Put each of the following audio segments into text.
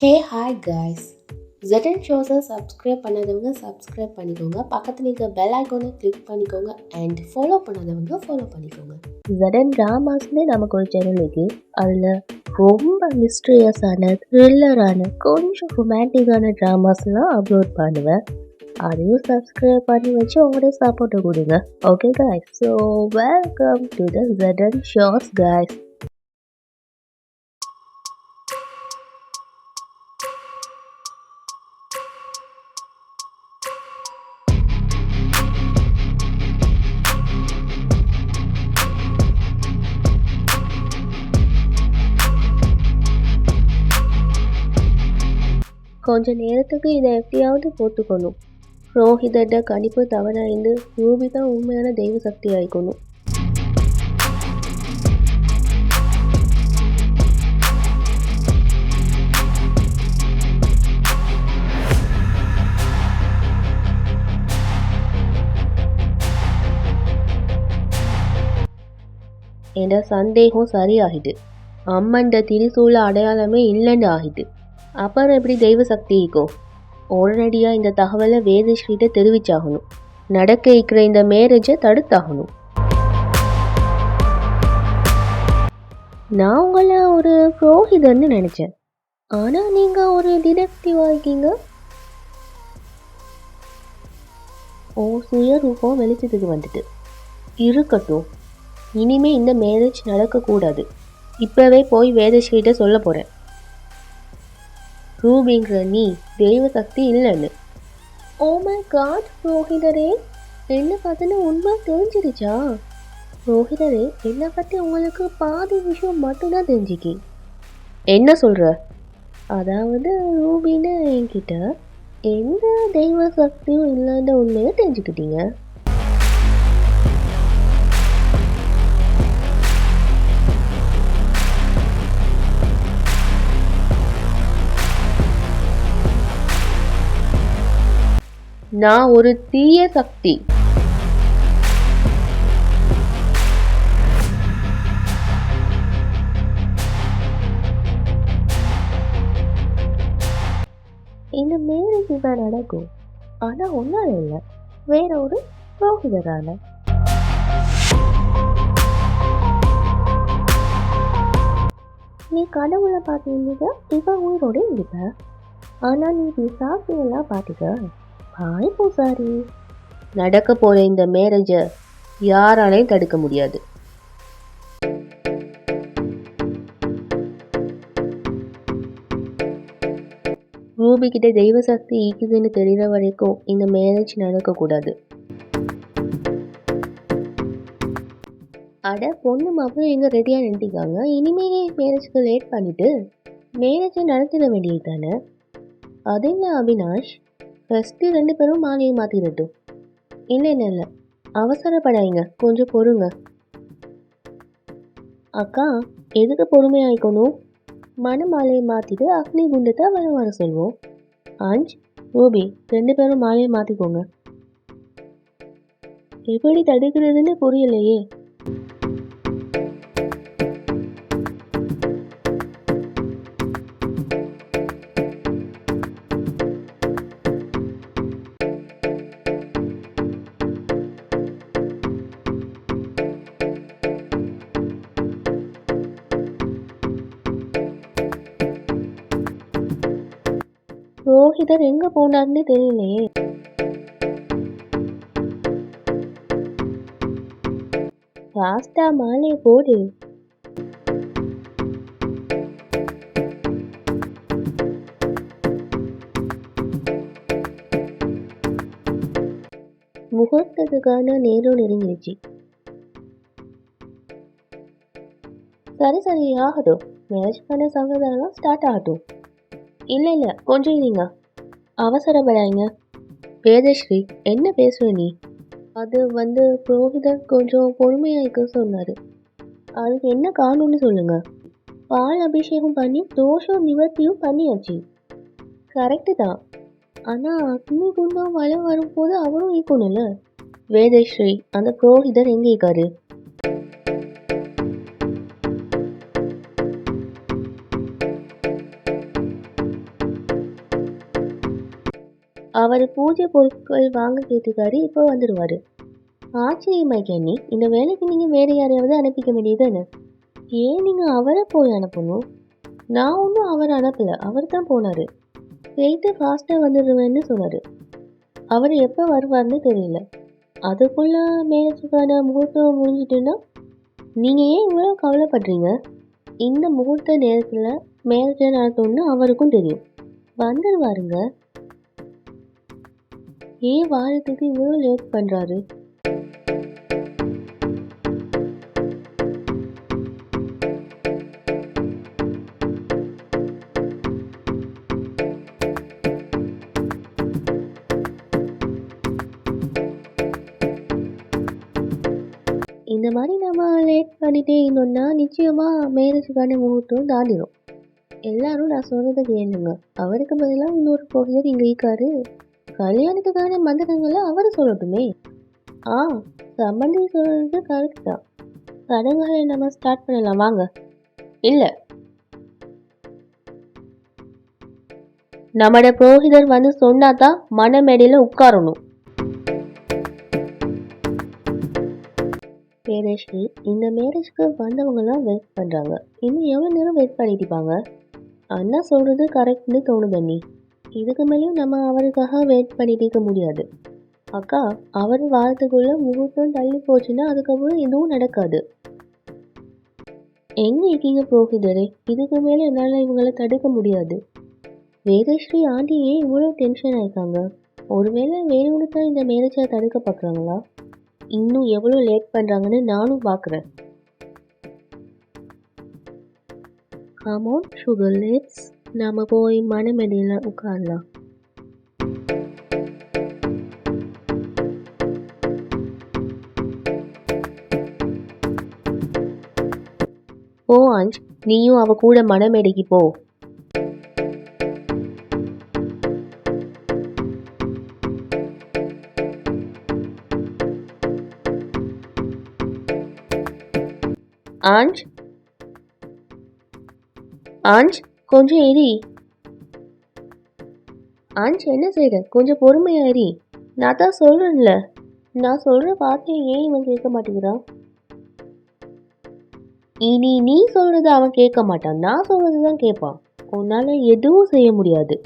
ஹே hi guys. ZN ஷோஸை subscribe பண்ணாதவங்க subscribe பண்ணிக்கோங்க. பக்கத்தில் இருக்க பெல் ஐக்கானை கிளிக் பண்ணிக்கோங்க அண்ட் ஃபாலோ பண்ணாதவங்க ஃபாலோ பண்ணிக்கோங்க. ZN ட்ராமாஸ்னே நமக்கு ஒரு சேனல் இருக்கு. அதில் ரொம்ப மிஸ்ட்ரியஸான த்ரில்லரான கொஞ்சம் ரொமான்டிக்கான ட்ராமாஸ்லாம் அப்லோட் பண்ணுவேன். அதையும் சப்ஸ்கிரைப் பண்ணி வச்சு உங்களுடைய சப்போர்ட்டை கொடுங்க. Okay guys, so welcome to the ZN shows guys. கொஞ்ச நேரத்துக்கு இதை எப்படியாவது போட்டுக்கணும். ரோஹிதட்ட கணிப்பு தவறாய்ந்து ரூபி தான் உண்மையான தெய்வ சக்தி ஆயிக்கணும். என்ற சந்தேகம் சரியாகிட்டு. அம்மன் திரிசூல அடையாளமே இல்லைன்னு ஆகிட்டு. அப்புறம் எப்படி தெய்வ சக்தி இருக்கும்? உடனடியாக இந்த தகவலை வேதஸ்ரீட்ட தெரிவிச்சாகணும். நடக்க இருக்கிற இந்த மேரேஜை தடுத்தாகணும். நான் உங்களை ஒரு புரோஹிதன்னு நினச்சேன், ஆனால் நீங்கள் ஒரு டிடெக்டிவ் ஆகிக்கீங்க. ஓ சுயரூபம் வெளிச்சத்துக்கு வந்துட்டு இருக்கட்டும். இனிமே இந்த மேரேஜ் நடக்கக்கூடாது. இப்போவே போய் வேதஸ்ரீட்ட சொல்ல போகிறேன். ரூபிங்கிற நீ தெய்வ சக்தி இல்லைன்னு. ஓ மை காட், ரோஹிதரே, என்னை பற்றின உண்மை தெரிஞ்சிருச்சா? ரோஹிதரே, என்னை பற்றி உங்களுக்கு பாதி விஷயம் மட்டும்தான் தெரிஞ்சுக்கி. என்ன சொல்கிற? அதாவது ரூபின்னு என்கிட்ட எந்த தெய்வ சக்தியும் இல்லைன்ற உண்மையை தெரிஞ்சுக்கிட்டீங்க. நான் ஒரு தீய சக்தி. இந்த மேரேஜ் தான் நடக்கும், ஆனா ஒன்னால இல்லை, வேற ஒரு புரோகிதரால. நீ கடவுளை பார்த்தீங்க, இவன் உயிரோட இருப்ப. ஆனா நீ பிசாசியெல்லாம் பார்த்துக்க. ஹாய் பூசாரி. நடக்க போற இந்த மேரேஜை யாராலையும் தடுக்க முடியாது. ரூபி கிட்ட தெய்வ சக்தி ஈக்குதுன்னு தெரியற வரைக்கும் இந்த மேரேஜ் நடக்கக்கூடாது. அட பொண்ணு மாப்பிள்ள எங்க ரெடியா நின்றுக்காங்க. இனிமே மேரேஜ்க்கு லேட் பண்ணிட்டு மேரேஜை நடத்திட வேண்டியது தானே. அது என்ன அவினாஷ், ஃபஸ்ட்டு 2 பேரும் மாலையை மாற்றிடட்டும். இல்லை அவசரப்படாதீங்க, கொஞ்சம் பொறுங்க. அக்கா, எதுக்கு பொறுமையாயிக்கணும்? மாலையை மாற்றிட்டு அக்னி குண்டத்தை வர சொல்வோம். அஞ்ச், ரூபி, 2 பேரும் மாலையை மாற்றிக்கோங்க. எப்படி தடுக்கிறதுன்னு புரியலையே. ரோஹிதர் எங்க போனார்னு தெரியலையே. ஃபாஸ்டா மாலையை போடு. முகூர்த்தத்துக்கான நேரம் நெருங்கிடுச்சு. சரி ஆகட்டும், மேரேஜ்க்கான சம்பிரதாயம் ஸ்டார்ட் ஆகட்டும். இல்லை கொஞ்சம் இருங்க, அவசரப்படாங்க. வேதஸ்ரீ, என்ன பேசுவ நீ? அது புரோகிதர் கொஞ்சம் பொறுமையாயிக்க சொன்னார். அதுக்கு என்ன காரணம்னு சொல்லுங்க. பால் அபிஷேகம் பண்ணி தோஷம் நிவர்த்தியும் பண்ணியாச்சு. கரெக்டு தான், ஆனால் அக்னி குண்டம் வளம் வரும்போது அவரும் ஈக்கணும்ல. வேதஸ்ரீ, அந்த புரோகிதர் எங்கே இருக்காரு? அவர் பூஜை பொருட்கள் வாங்க கேட்டுக்காரு, இப்போ வந்துடுவாரு. ஆச்சரியமாய்க்கு அண்ணி, இந்த வேலைக்கு நீங்கள் வேறு யாரையாவது அனுப்பிக்க வேண்டியதுன்னு. ஏன் நீங்கள் அவரை போய் அனுப்பணும்? நான் ஒன்றும் அவரை அனுப்பலை, அவர் தான் போனார். போயிட்டு ஃபாஸ்ட்டாக வந்துடுவேன்னு சொன்னார். அவர் எப்போ வருவார்னு தெரியல. அதுக்குள்ள மேரேஜுக்கான முகூர்த்தம் முடிஞ்சிட்டுன்னா நீங்கள் ஏன் இவ்வளோ கவலைப்படுறீங்க? இந்த முகூர்த்த நேரத்தில் மேரேஜை நடத்தணும்னு அவருக்கும் தெரியும். வந்துடுவாருங்க. ஏன் வாரத்துக்கு இவ்வளோ லேட் பண்ணுறாரு? இந்த மாதிரி நம்ம லேட் பண்ணிட்டே இருந்தோம்னா நிச்சயமாக மேரேஜுக்கான முகூர்த்தம் தாண்டிடும். எல்லாரும் நான் சொல்கிறத கேளுங்க. அவருக்கு பதிலாக இன்னொரு புரோகிதர் இங்கே இருக்காரு. கல்யாணத்துக்கான மந்திரங்களை அவர் சொல்லட்டுமே. சம்பந்தி சொல்கிறது கரெக்ட் தான். சடங்குகளை நம்ம ஸ்டார்ட் பண்ணலாம் வாங்க. இல்லை, நம்மட புரோகிதர் வந்து சொன்னாதான் மணமேடையில் உட்காரணும். மேரேஜ்க்கு இந்த மேரேஜ்க்கு வந்தவங்கலாம் வெயிட் பண்ணுறாங்க. இன்னும் எவ்வளோ நேரம் வெயிட் பண்ணிட்டுப்பாங்க? அண்ணா சொல்கிறது கரெக்ட்னு தோணுது அண்ணி. இதுக்கு மேலேயும் நம்ம அவருக்காக வெயிட் பண்ணிட்டு இருக்க முடியாது. அக்கா, அவர் வாரத்துக்குள்ளே முகூர்த்தம் தள்ளி போச்சுன்னா அதுக்கப்புறம் எதுவும் நடக்காது. எங்கே இருக்கீங்க புரோகிதரே? இதுக்கு மேலே என்னால் இவங்களை தடுக்க முடியாது. வேதஸ்ரீ ஆண்டி ஏன் இவ்வளோ டென்ஷன் ஆயிருக்காங்க? ஒருவேளை வேணும்னு தான் இந்த மேரேஜை தடுக்க பார்க்குறாங்களா? இன்னும் எவ்வளோ லேட் பண்ணுறாங்கன்னு நானும் பார்க்குறேன். கமான் சுகர் லிப்ஸ், நம்ம போய் மணமேடையில் உட்காரலாம். போ அஞ்ச், நீயும் அவ கூட மணமேடைக்கு போ. ஆஞ்ச், ஆஞ்ச், கொஞ்சம் எரி. ஆஞ்ச், என்ன செய்கிற? கொஞ்சம் பொறுமையா எரி. நான் தான் சொல்கிறேன்ல. நான் சொல்கிற வார்த்தையை ஏன் இவன் கேட்க மாட்டேங்கிறான்? இனி நீ சொல்கிறத அவன் கேட்க மாட்டான், நான் சொல்கிறது தான் கேட்பான். உன்னால் எதுவும் செய்ய முடியாது.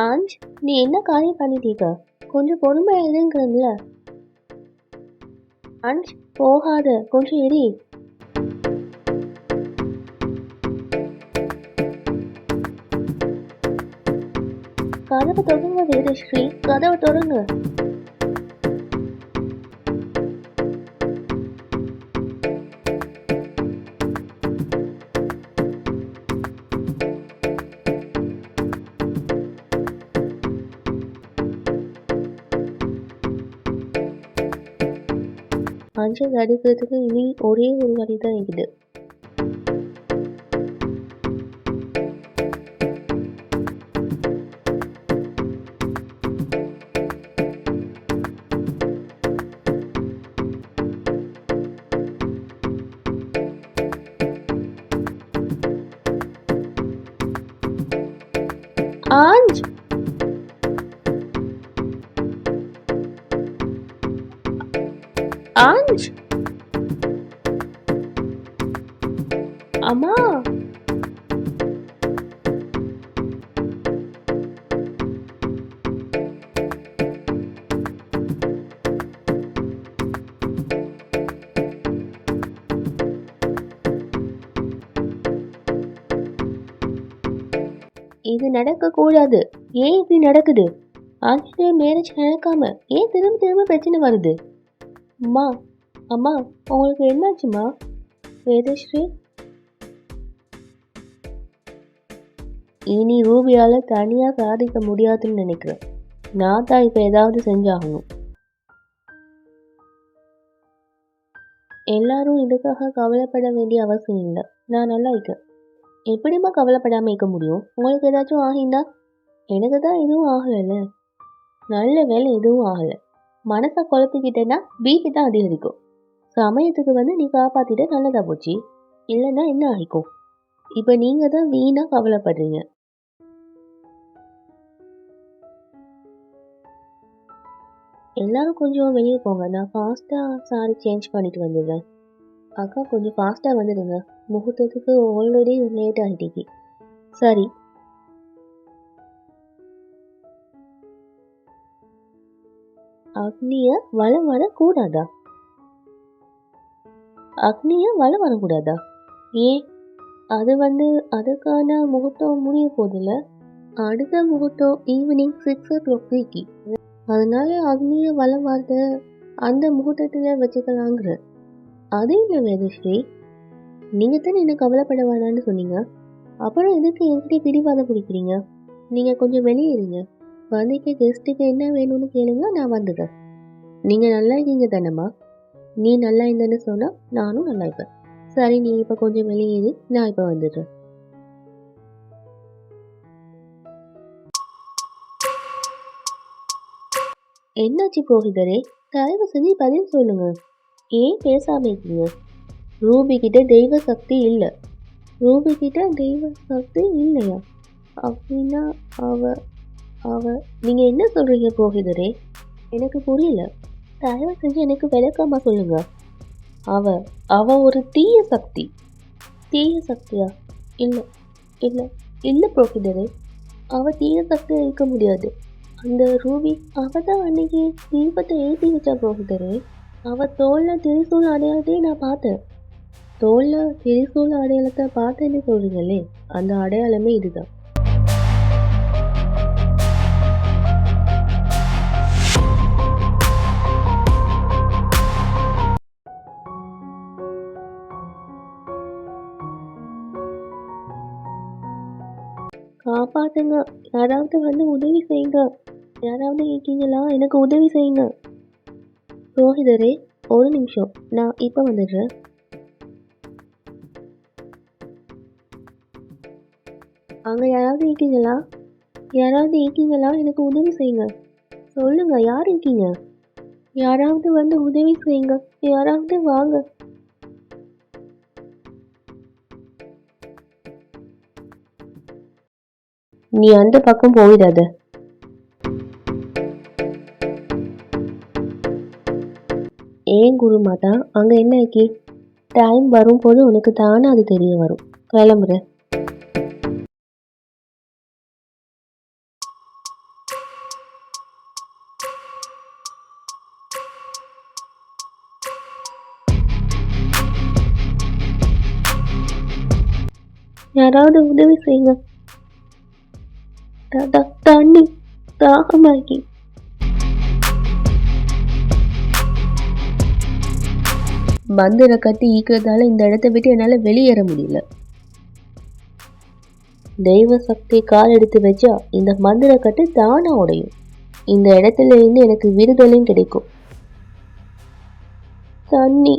ஆஞ்ச், நீ என்ன காரியம் பண்ணிட்டீங்க? கொஞ்சம் பொறுமையா இருங்கிறதுல. ஆஞ்ச், போகாத, கொஞ்சம் எரி. கதவை தொடங்க வேதஸ்ரீ, கதவை தொடங்க. அஞ்சல் அடிக்கிறதுக்கு இனி ஒரே ஒரு வழி தான் இருக்குது. ஆஞ்ச், ஆஞ்ச், அம்மா. இது நடக்கக்கூடாது. ஏன் இப்படி நடக்குது? ஆஞ்சிட்டு மேரேஜ் நடக்காம ஏன் திரும்ப திரும்ப பிரச்சனை வருது? அம்மா, அம்மா, உங்களுக்கு என்னாச்சுமா? வேதஸ்ரீ, இனி ரூபியால் தனியாக சாதிக்க முடியாதுன்னு நினைக்கிறேன். நான் தான் இப்போ ஏதாவது செஞ்சாகணும். எல்லாரும் இதுக்காக கவலைப்பட வேண்டிய அவசியம் இல்லை. நான் நல்லா இருக்கேன். எப்படிமா கவலைப்படாமல் இருக்க முடியும்? உங்களுக்கு ஏதாச்சும் ஆகிந்தா? எனக்கு தான் எதுவும் ஆகலைல்ல. நல்ல வேலை எதுவும் ஆகலை. மனசை குழப்பிக்கிட்டேன்னா பிபி தான் அதிகரிக்கும். சமயத்துக்கு வந்து நீ காப்பாற்றிட்ட நல்லதா போச்சு. இல்லைன்னா என்ன ஆகிக்கும்? இப்போ நீங்கள் தான் வீணாக கவலைப்படுறீங்க. எல்லாரும் கொஞ்சம் வெளியே போங்க, நான் ஃபாஸ்ட்டாக சாரி சேஞ்ச் பண்ணிட்டு வந்துடுறேன். அக்கா கொஞ்சம் ஃபாஸ்ட்டாக வந்துடுங்க, முகூர்த்தத்துக்கு ஆல்ரெடி லேட் ஆகிட்டீங்க. சரி. அக்னியை வலம் வரக்கூடாதா? அக்னியை வலம் வரக்கூடாதா? ஏன்? அது அதுக்கான முகூர்த்தம் முடிய போதில்ல, அடுத்த முகூர்த்தம் ஈவினிங் 6 o'clock. அதனால அக்னியை வலம் வரத அந்த முகூர்த்தத்தில் வச்சுக்கலாங்கிற. அது இல்லை வேதஸ்ரீ, நீங்கள் தானே என்ன கவலைப்பட வேணான்னு சொன்னீங்க. அப்புறம் எதுக்கு என்கிட்ட பிடிவாதம் பிடிக்கிறீங்க? நீங்கள் கொஞ்சம் வெளியே இருங்க, வந்திக்க கெஸ்ட்டுக்கு என்ன வேணும்னு கேளுங்க, நான் வந்துடுறேன். நீங்கள் நல்லா இருக்கீங்க தானம்மா? நீ நல்லா இருந்தேன்னு சொன்னால் நானும் நல்லா இருப்பேன். சரி, நீ இப்போ கொஞ்சம் வெளியேறி, நான் இப்போ வந்துடுறேன். என்னாச்சு புரோகிதரே? தயவு செஞ்சு பதில் சொல்லுங்க. ஏன் பேசாம இருக்கீங்க? ரூபி கிட்ட தெய்வ சக்தி இல்லை. ரூபி கிட்ட தெய்வ சக்தி இல்லையா? அப்படின்னா அவ அவ நீங்க என்ன சொல்றீங்க புரோகிதரே? எனக்கு புரியல. தயவு செஞ்சு எனக்கு விளக்கமா சொல்லுங்க. அவ அவ ஒரு தீய சக்தி. தீய சக்தியா? இல்லை இல்லை இல்லை புரோகிதரே, அவ தீய சக்தியா இருக்க முடியாது. அந்த ரூபி அவ தான் அன்னைக்கு தீபத்தை ஏற்றி வச்சா புரோகிதரே. அவ தோல்ல திரிசூல் அடையாளத்தையும் நான் பார்த்தேன். தோல்ல திரிசூல் அடையாளத்தை பார்த்தேன்னு சொல்றீங்களே, அந்த அடையாளமே இதுதான். காப்பாத்துங்க, யாராவது உதவி செய்யுங்க. யாராவது இருக்கீங்களா? எனக்கு உதவி செய்யுங்க. புரோகிதரே, ஒரு நிமிஷம், நான் இப்போ வந்துடுறேன். அங்கே யாராவது இருக்கீங்களா? யாராவது இருக்கீங்களா? எனக்கு உதவி செய்யுங்க. சொல்லுங்க, யார் இருக்கீங்க? யாராவது உதவி செய்யுங்க. யாராவது வாங்க. நீ அந்த பக்கம் போயிடாத. ஏன் குரு மாதா, அங்க என்ன ஆக்கி? டைம் வரும்போது உனக்கு தானே அது தெரிய வரும். கிளம்புறேன். யாராவது உதவி செய்யுங்க. தண்ணி தாகமாக்கி. மந்திர கட்டி ஈக்கிறதால இந்த இடத்த விட்டு என்னால் வெளியேற முடியல. தெய்வ சக்தி கால் எடுத்து வச்சா இந்த மந்திர கட்டு தானா உடையும். இந்த இடத்துல இருந்து எனக்கு விடுதலையும் கிடைக்கும். தண்ணி